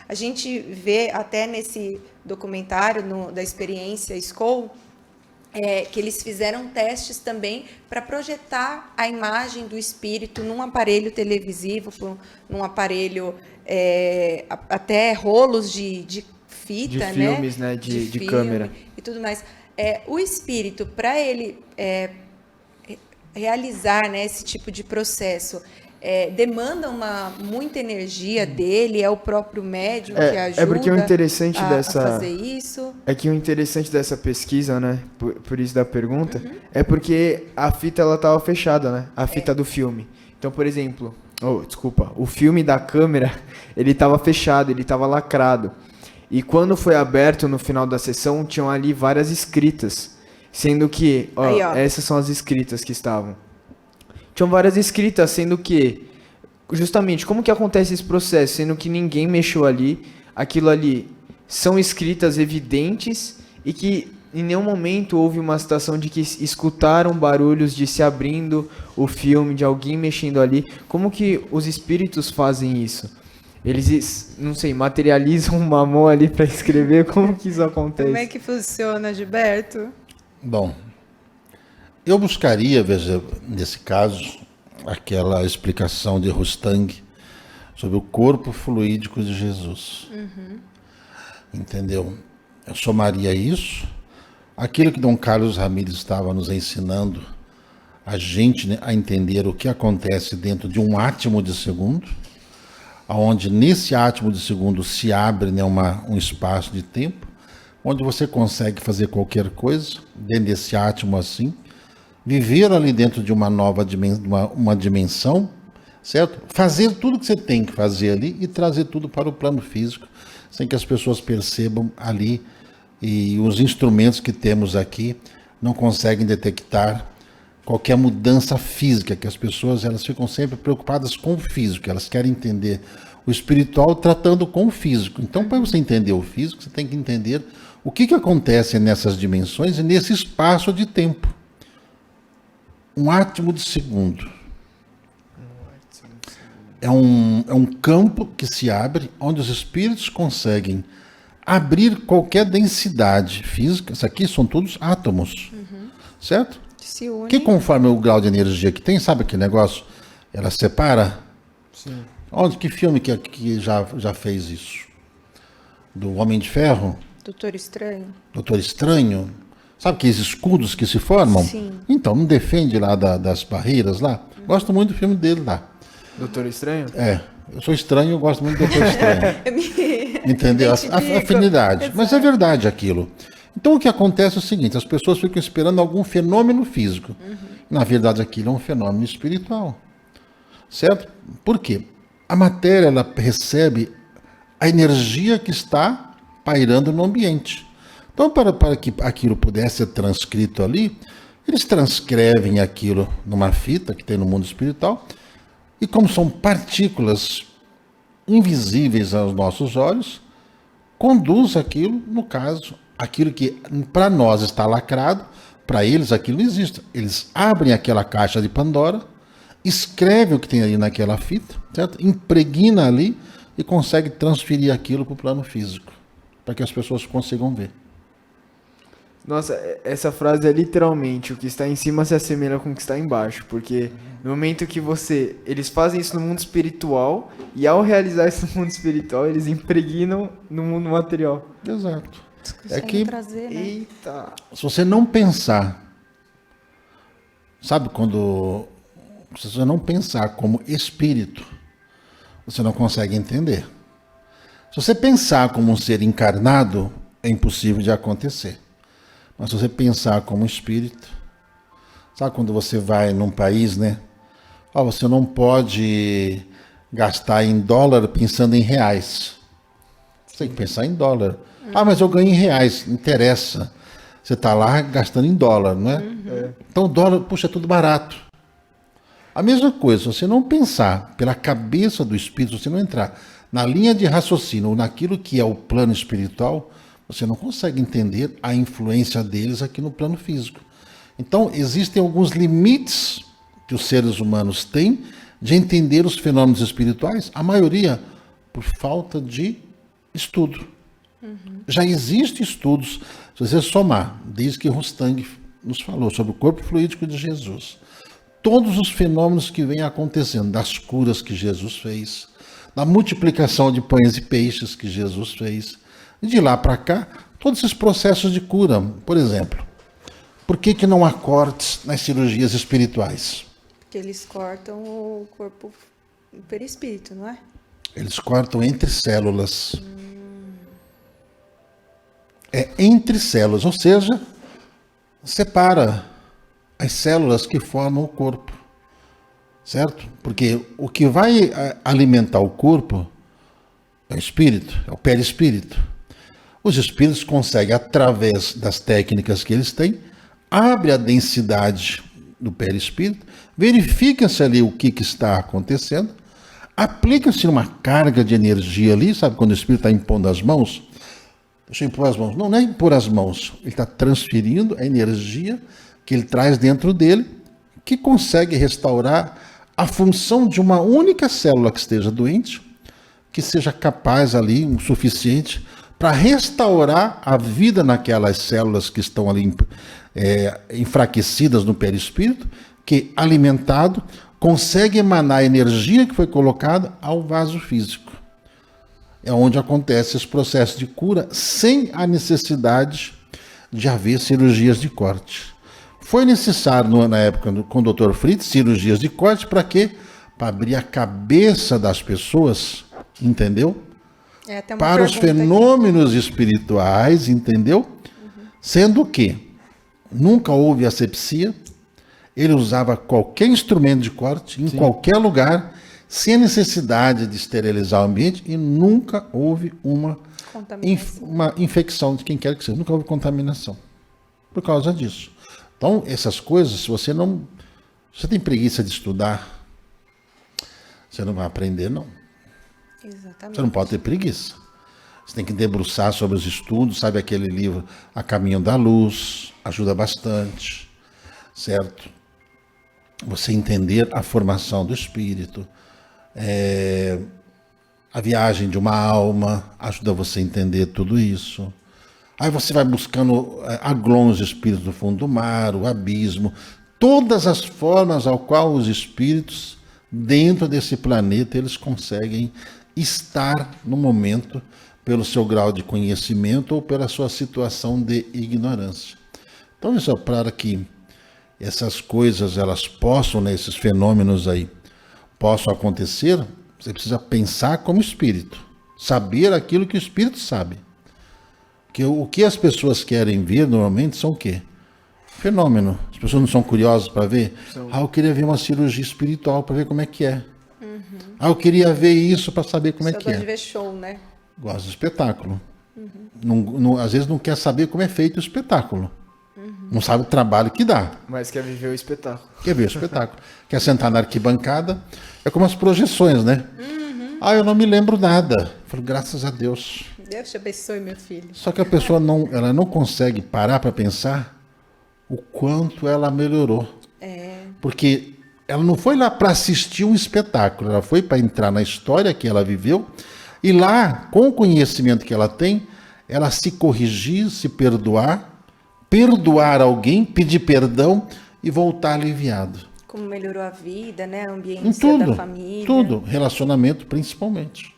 A gente vê até nesse documentário da experiência Skoll, que eles fizeram testes também para projetar a imagem do espírito num aparelho televisivo, num aparelho, até rolos de fita, de filmes, né? De filme câmera. e tudo mais. O espírito, para ele realizar, né, esse tipo de processo, demanda muita energia dele, é o próprio médium que ajuda porque o interessante a fazer isso. É que o interessante dessa pesquisa, né, por isso da pergunta, é porque a fita ela tava fechada, né, a fita do filme. Então, por exemplo, o filme da câmera, ele tava fechado, ele tava lacrado. E quando foi aberto no final da sessão, tinham ali várias escritas, sendo que, essas são as escritas que estavam. Tinham várias escritas, sendo que, justamente, como que acontece esse processo? Sendo que ninguém mexeu ali, aquilo ali são escritas evidentes e que em nenhum momento houve uma situação de que escutaram barulhos de se abrindo o filme, de alguém mexendo ali. Como que os espíritos fazem isso? Eles, não sei, materializam uma mão ali para escrever? Como que isso acontece? Como é que funciona, Gilberto? Bom, eu buscaria, veja, nesse caso, aquela explicação de Rustang sobre o corpo fluídico de Jesus. Entendeu? Eu somaria isso, aquilo que Dom Carlos Ramírez estava nos ensinando, a gente, né, a entender o que acontece dentro de um átimo de segundo, onde nesse átimo de segundo se abre, né, um espaço de tempo, onde você consegue fazer qualquer coisa dentro desse átimo assim, viver ali dentro de uma nova uma dimensão, certo? Fazer tudo que você tem que fazer ali e trazer tudo para o plano físico, sem que as pessoas percebam ali, e os instrumentos que temos aqui não conseguem detectar qualquer mudança física, que as pessoas elas ficam sempre preocupadas com o físico, elas querem entender o espiritual tratando com o físico. Então, para você entender o físico, você tem que entender o que acontece nessas dimensões e nesse espaço de tempo. Um átimo de segundo. É um campo que se abre, onde os espíritos conseguem abrir qualquer densidade física. Isso aqui são todos átomos, certo? Se une. Que conforme o grau de energia que tem, sabe aquele negócio? Ela separa? Sim. Que filme que já fez isso? Do Homem de Ferro? Doutor Estranho. Doutor Estranho? Sabe aqueles escudos que se formam? Sim. Então, não defende lá das barreiras lá? Gosto muito do filme dele lá. Doutor Estranho? Eu sou estranho, eu gosto muito do Doutor Estranho. Entendeu? A afinidade. Exato. Mas é verdade aquilo. Então o que acontece é o seguinte, as pessoas ficam esperando algum fenômeno físico. Na verdade, aquilo é um fenômeno espiritual. Certo? Por quê? A matéria ela recebe a energia que está pairando no ambiente. Então, para que aquilo pudesse ser transcrito ali, eles transcrevem aquilo numa fita que tem no mundo espiritual, e como são partículas invisíveis aos nossos olhos, conduz aquilo, no caso, aquilo que para nós está lacrado, para eles aquilo não existe. Eles abrem aquela caixa de Pandora, escrevem o que tem ali naquela fita, certo? Impregna ali e consegue transferir aquilo para o plano físico, para que as pessoas consigam ver. Nossa, essa frase é literalmente: o que está em cima se assemelha com o que está embaixo, porque no momento que eles fazem isso no mundo espiritual, e ao realizar isso no mundo espiritual, eles impregnam no mundo material. Exato. É Consegue que, trazer, né? Eita! se você não pensar, sabe quando, se você não pensar como espírito, você não consegue entender. Se você pensar como um ser encarnado, é impossível de acontecer. Mas se você pensar como espírito, sabe quando você vai num país, né? Você não pode gastar em dólar pensando em reais. Você tem que pensar em dólar. Mas eu ganho em reais. Não interessa. Você está lá gastando em dólar, não é? Então o dólar, puxa, é tudo barato. A mesma coisa, se você não pensar pela cabeça do espírito, se você não entrar na linha de raciocínio ou naquilo que é o plano espiritual, você não consegue entender a influência deles aqui no plano físico. Então, existem alguns limites que os seres humanos têm de entender os fenômenos espirituais, a maioria por falta de estudo. Já existem estudos, se você somar, desde que Rustang nos falou sobre o corpo fluídico de Jesus, todos os fenômenos que vêm acontecendo, das curas que Jesus fez, da multiplicação de pães e peixes que Jesus fez, e de lá para cá, todos esses processos de cura. Por exemplo, por que não há cortes nas cirurgias espirituais? Porque eles cortam o corpo, o perispírito, não é? Eles cortam entre células. É entre células, ou seja, separa as células que formam o corpo, certo? Porque o que vai alimentar o corpo é o espírito, é o perispírito. Os espíritos conseguem, através das técnicas que eles têm, abre a densidade do perispírito, verifica-se ali o que está acontecendo, aplica-se uma carga de energia ali, sabe quando o espírito está impondo as mãos? Deixa eu impor as mãos. Não é impor as mãos, ele está transferindo a energia que ele traz dentro dele, que consegue restaurar a função de uma única célula que esteja doente, que seja capaz ali, o suficiente, para restaurar a vida naquelas células que estão ali enfraquecidas no perispírito, que, alimentado, consegue emanar a energia que foi colocada ao vaso físico. É onde acontece esse processo de cura, sem a necessidade de haver cirurgias de corte. Foi necessário, na época com o Dr. Fritz, cirurgias de corte para quê? Para abrir a cabeça das pessoas, entendeu? Para os fenômenos espirituais, entendeu? Sendo que nunca houve asepsia, ele usava qualquer instrumento de corte, em qualquer lugar, sem a necessidade de esterilizar o ambiente, e nunca houve uma infecção de quem quer que seja, nunca houve contaminação por causa disso. Então, essas coisas, se você tem preguiça de estudar, você não vai aprender, não. Exatamente. Você não pode ter preguiça. Você tem que debruçar sobre os estudos, sabe aquele livro A Caminho da Luz, ajuda bastante, certo? Você entender a formação do espírito, a viagem de uma alma, ajuda você a entender tudo isso. Aí você vai buscando aglons de espíritos do fundo do mar, o abismo, todas as formas ao qual os espíritos, dentro desse planeta, eles conseguem estar no momento pelo seu grau de conhecimento ou pela sua situação de ignorância. Então, isso é para que essas coisas, elas possam, né, esses fenômenos aí, possam acontecer, você precisa pensar como espírito, saber aquilo que o espírito sabe. Que o que as pessoas querem ver normalmente são o quê? Fenômeno. As pessoas não são curiosas para ver? Eu queria ver uma cirurgia espiritual para ver como é que é. Eu queria ver isso para saber como é que é. Você gosta de ver show, né? Gosta de espetáculo. Às vezes não quer saber como é feito o espetáculo. Não sabe o trabalho que dá. Mas quer viver o espetáculo. Quer ver o espetáculo. Quer sentar na arquibancada. É como as projeções, né? Eu não me lembro nada. Eu falo, graças a Deus. Deus te abençoe, meu filho. Só que a pessoa ela não consegue parar para pensar o quanto ela melhorou. Porque ela não foi lá para assistir um espetáculo, ela foi para entrar na história que ela viveu e lá, com o conhecimento que ela tem, ela se corrigir, se perdoar alguém, pedir perdão e voltar aliviado. Como melhorou a vida, né? A ambiência da família. Tudo, relacionamento principalmente.